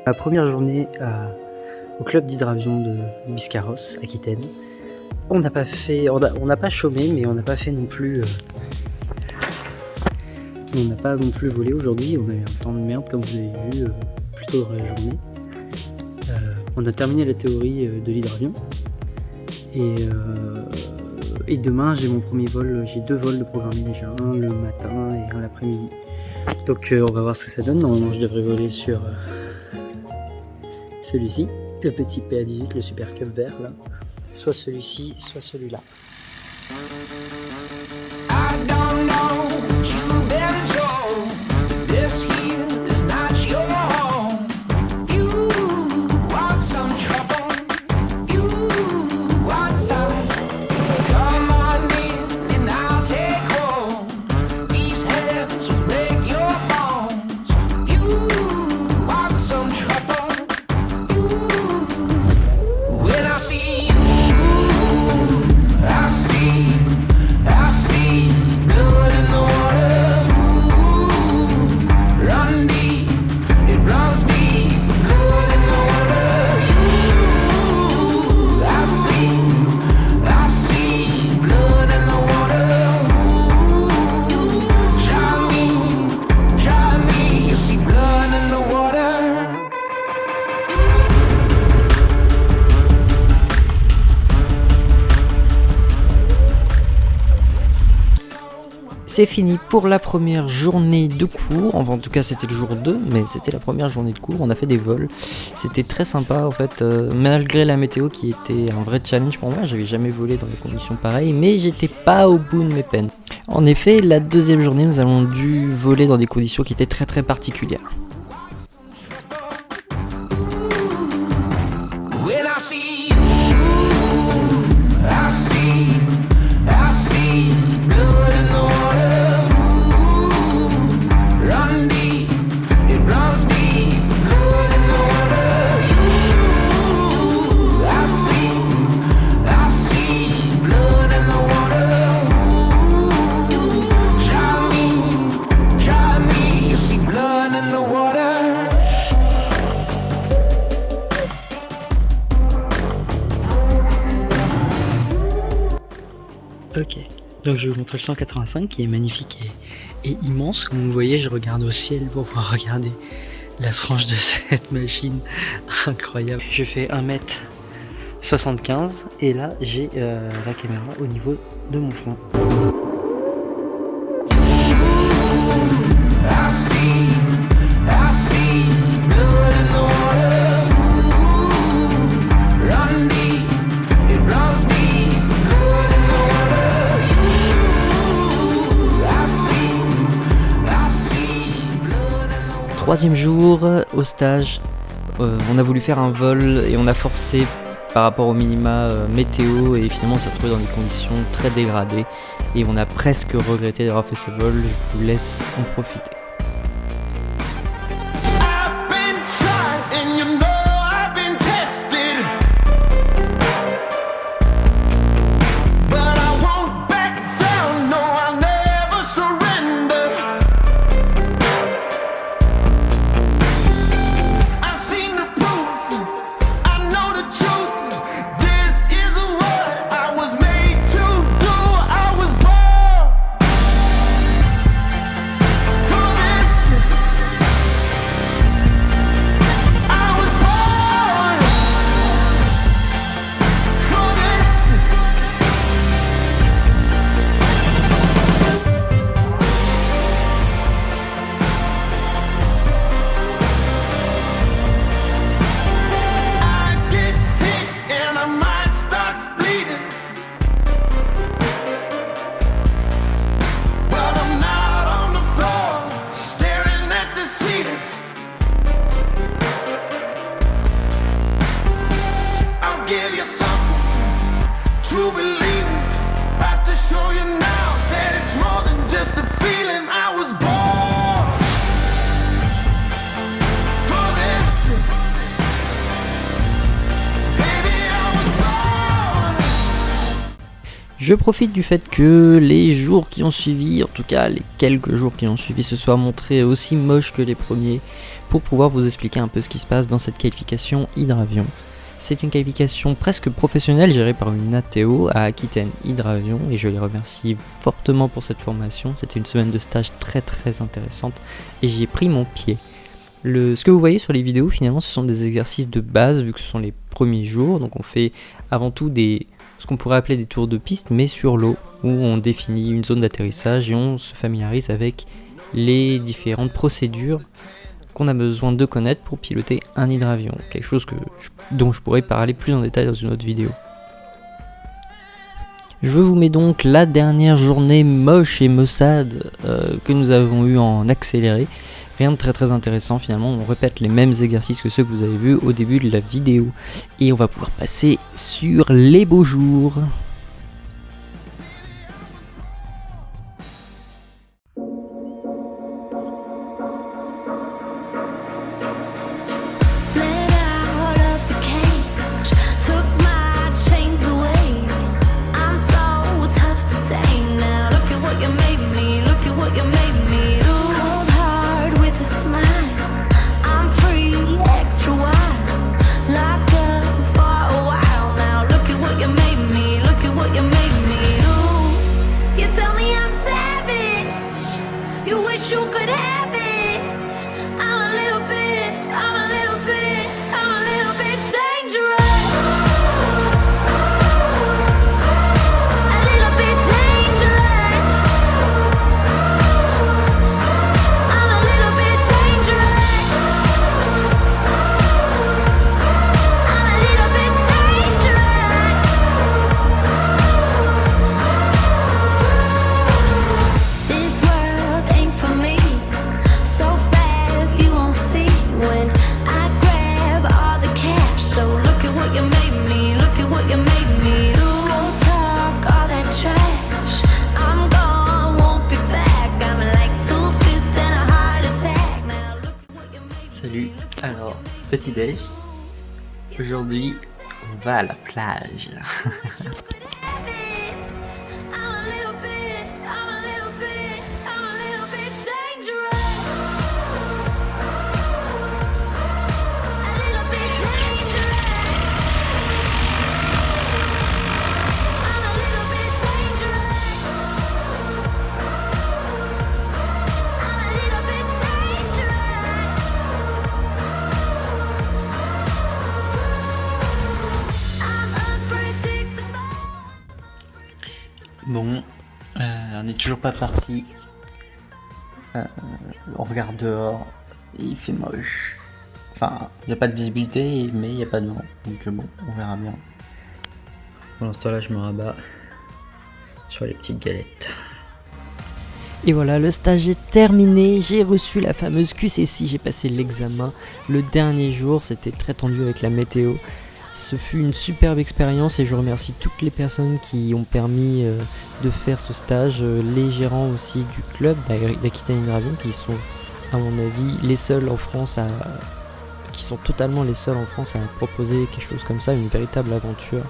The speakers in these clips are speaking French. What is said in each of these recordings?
Ma première journée au club d'hydravion de Biscarrosse, Aquitaine. On n'a pas chômé, mais on n'a pas fait non plus. On n'a pas non plus volé aujourd'hui. On a eu un temps de merde, comme vous avez vu, plus tôt dans la journée. On a terminé la théorie de l'hydravion. Et demain, j'ai mon premier vol. J'ai 2 vols de programmés déjà, un le matin et un l'après-midi. Donc on va voir ce que ça donne. Normalement, je devrais voler sur celui-ci, le petit PA18, le Super Cup vert là. Soit celui-ci, soit celui-là. C'est fini pour la première journée de cours, enfin en tout cas c'était le jour 2, mais c'était la première journée de cours, on a fait des vols, c'était très sympa en fait, malgré la météo qui était un vrai challenge pour moi, j'avais jamais volé dans des conditions pareilles, mais j'étais pas au bout de mes peines. En effet, la deuxième journée nous avons dû voler dans des conditions qui étaient très très particulières. Ok, donc je vais vous montrer le 185 qui est magnifique et immense. Comme vous voyez, je regarde au ciel pour pouvoir regarder la tranche de cette machine incroyable. Je fais 1m75 et là j'ai la caméra au niveau de mon front. Troisième jour au stage, on a voulu faire un vol et on a forcé par rapport au minima météo et finalement on s'est retrouvé dans des conditions très dégradées et on a presque regretté d'avoir fait ce vol, je vous laisse en profiter. From Je profite du fait que les jours qui ont suivi, en tout cas les quelques jours qui ont suivi, se soient montrés aussi moches que les premiers pour pouvoir vous expliquer un peu ce qui se passe dans cette qualification Hydravion. C'est une qualification presque professionnelle gérée par une ATO à Aquitaine Hydravion et je les remercie fortement pour cette formation. C'était une semaine de stage très intéressante et j'y ai pris mon pied. Ce que vous voyez sur les vidéos finalement ce sont des exercices de base vu que ce sont les premiers jours, donc on fait avant tout ce qu'on pourrait appeler des tours de piste mais sur l'eau où on définit une zone d'atterrissage et on se familiarise avec les différentes procédures qu'on a besoin de connaître pour piloter un hydravion, quelque chose dont je pourrais parler plus en détail dans une autre vidéo. Je vous mets donc la dernière journée moche et maussade que nous avons eu en accéléré. Rien de très intéressant finalement, on répète les mêmes exercices que ceux que vous avez vus au début de la vidéo. Et on va pouvoir passer sur les beaux jours. Salut, alors petit déj, aujourd'hui on va à la plage. Bon, on n'est toujours pas parti. On regarde dehors, il fait moche. Enfin, il n'y a pas de visibilité, mais il n'y a pas de vent. Donc bon, on verra bien. Pendant ce temps-là, je me rabats sur les petites galettes. Et voilà, le stage est terminé, j'ai reçu la fameuse QCC, j'ai passé l'examen le dernier jour, c'était très tendu avec la météo. Ce fut une superbe expérience et je remercie toutes les personnes qui ont permis de faire ce stage, les gérants aussi du club d'Aquitaine Hydravion qui sont à mon avis les seuls en France qui sont totalement les seuls en France à proposer quelque chose comme ça, une véritable aventure.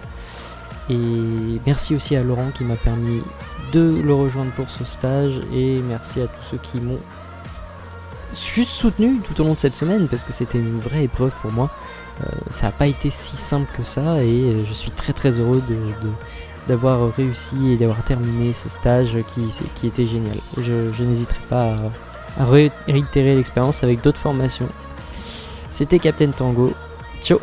Et merci aussi à Laurent qui m'a permis de le rejoindre pour ce stage et merci à tous ceux qui m'ont juste soutenu tout au long de cette semaine parce que c'était une vraie épreuve pour moi. Ça n'a pas été si simple que ça et je suis très heureux d'avoir réussi et d'avoir terminé ce stage qui était génial. Je n'hésiterai pas à réitérer l'expérience avec d'autres formations. C'était Captain Tango. Ciao.